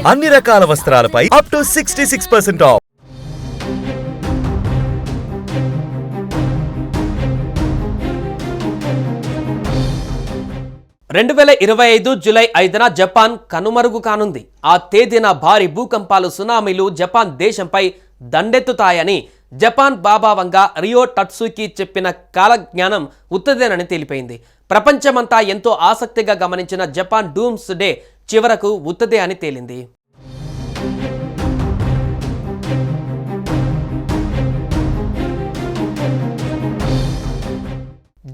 అన్ని రకాల వస్త్రాలపై అప్ టు 66% ఆఫ్. 2025 జూలై 5న జపాన్ కనుమరుగు కానుంది. ఆ తేదీన భారీ భూకంపాలు, సునామీలు జపాన్ దేశంపై దండెత్తుతాయని Japan Baba Vanga Ryo Tatsuki చెప్పిన కాలజ్ఞానం ఉత్తదేనని తెలిపింది. ప్రపంచమంతా ఎంతో ఆసక్తిగా గమనించిన జపాన్ డూమ్స్ డే చివరకు ఉత్తదే అని తేలింది.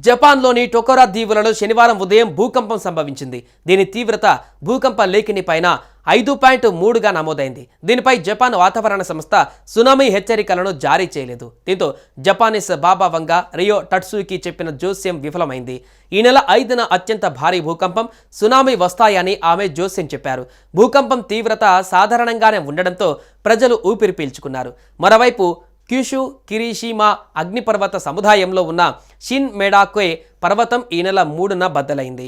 జపాన్లోని టొకొరా దీవులలో శనివారం ఉదయం భూకంపం సంభవించింది. దీని తీవ్రత భూకంప లేఖిని పైన 5.3గా నమోదైంది. దీనిపై జపాన్ వాతావరణ సంస్థ సునామీ హెచ్చరికలను జారీ చేయలేదు. దీంతో జపానీస్ బాబా వంగా రియో టట్సుకి చెప్పిన జోస్యం విఫలమైంది. ఈ నెల 5న అత్యంత భారీ భూకంపం, సునామీ వస్తాయని ఆమె జోస్యం చెప్పారు. భూకంపం తీవ్రత సాధారణంగానే ఉండడంతో ప్రజలు ఊపిరి పీల్చుకున్నారు. మరోవైపు క్యూషు కిరిషిమా అగ్నిపర్వత సముదాయంలో ఉన్న షిన్ మెడాకోయ్ పర్వతం ఈ నెల 3న బద్దలైంది.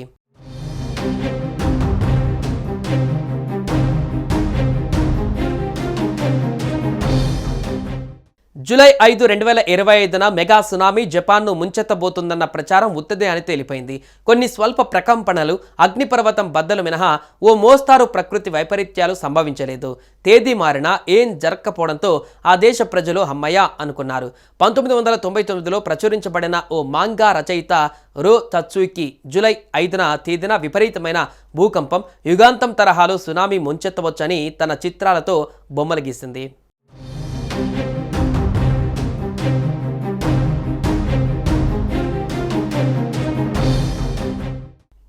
జూలై 5, 2025న మెగా సునామీ జపాన్ను ముంచెత్తబోతుందన్న ప్రచారం ఉత్తదే అని తేలిపోయింది. కొన్ని స్వల్ప ప్రకంపనలు, అగ్నిపర్వతం బద్దలు మినహా ఓ మోస్తారు ప్రకృతి వైపరీత్యాలు సంభవించలేదు. తేదీ మారినా ఏం జరగకపోవడంతో ఆ దేశ ప్రజలు హమ్మయ్య అనుకున్నారు. 1999లో ప్రచురించబడిన ఓ మాంగా రచయిత రో తత్సుకి జూలై 5న తేదీన విపరీతమైన భూకంపం, యుగాంతం తరహాలో సునామీ ముంచెత్తవచ్చని తన చిత్రాలతో బొమ్మలు గీసింది.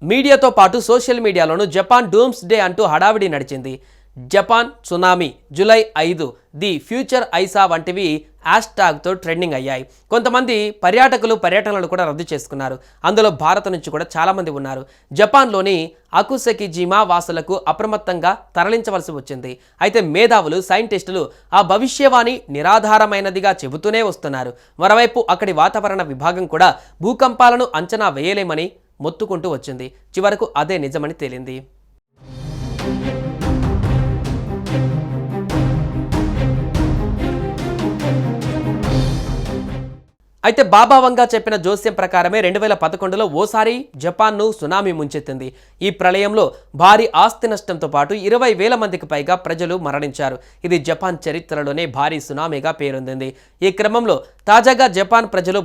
మీడియాతో పాటు సోషల్ మీడియాలోనూ జపాన్ డూమ్స్ డే అంటూ హడావిడి నడిచింది. Japan tsunami July 5 the future I saw వంటివి హ్యాష్ట్యాగ్తో ట్రెండింగ్ అయ్యాయి. కొంతమంది పర్యాటకులు పర్యటనలు కూడా రద్దు చేసుకున్నారు. అందులో భారత్ నుంచి కూడా చాలామంది ఉన్నారు. జపాన్లోని అకుసెకిజిమా వాసులకు అప్రమత్తంగా తరలించవలసి వచ్చింది. అయితే మేధావులు, సైంటిస్టులు ఆ భవిష్యవాణి నిరాధారమైనదిగా చెబుతూనే వస్తున్నారు. మరోవైపు అక్కడి వాతావరణ విభాగం కూడా భూకంపాలను అంచనా వేయలేమని మొత్తుకుంటూ వచ్చింది. చివరకు అదే నిజమని తేలింది. అయితే బాబా వంగా చెప్పిన జోస్యం ప్రకారమే 2011లో ఓసారి జపాన్ను సునామీ ముంచెత్తింది. ఈ ప్రళయంలో భారీ ఆస్తి నష్టంతో పాటు 20,000 మందికి పైగా ప్రజలు మరణించారు. ఇది జపాన్ చరిత్రలోనే భారీ సునామీగా పేరొందింది. ఈ క్రమంలో తాజాగా జపాన్ ప్రజలు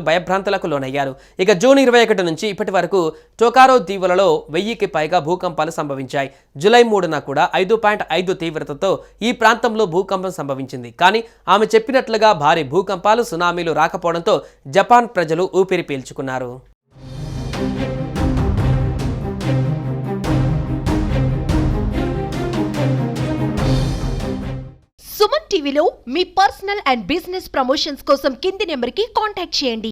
భయభ్రాంతులకు లోనయ్యారు. ఇక జూన్ 21 నుంచి ఇప్పటి వరకు టొకారో దీవులలో 1000కి పైగా భూకంపాలు సంభవించాయి. జూలై 3న కూడా 5.5 తీవ్రతతో ఈ ప్రాంతంలో భూకంపం సంభవించింది. కానీ ఆమె చెప్పినట్లుగా భారీ భూకంపాలు, సునామీలు రాకపోవడంతో జపాన్ ప్రజలు ఊపిరి పీల్చుకున్నారు. సుమన్ టీవీలో మీ పర్సనల్ అండ్ బిజినెస్ ప్రమోషన్స్ కోసం కింది నెంబర్కి కాంటాక్ట్ చేయండి.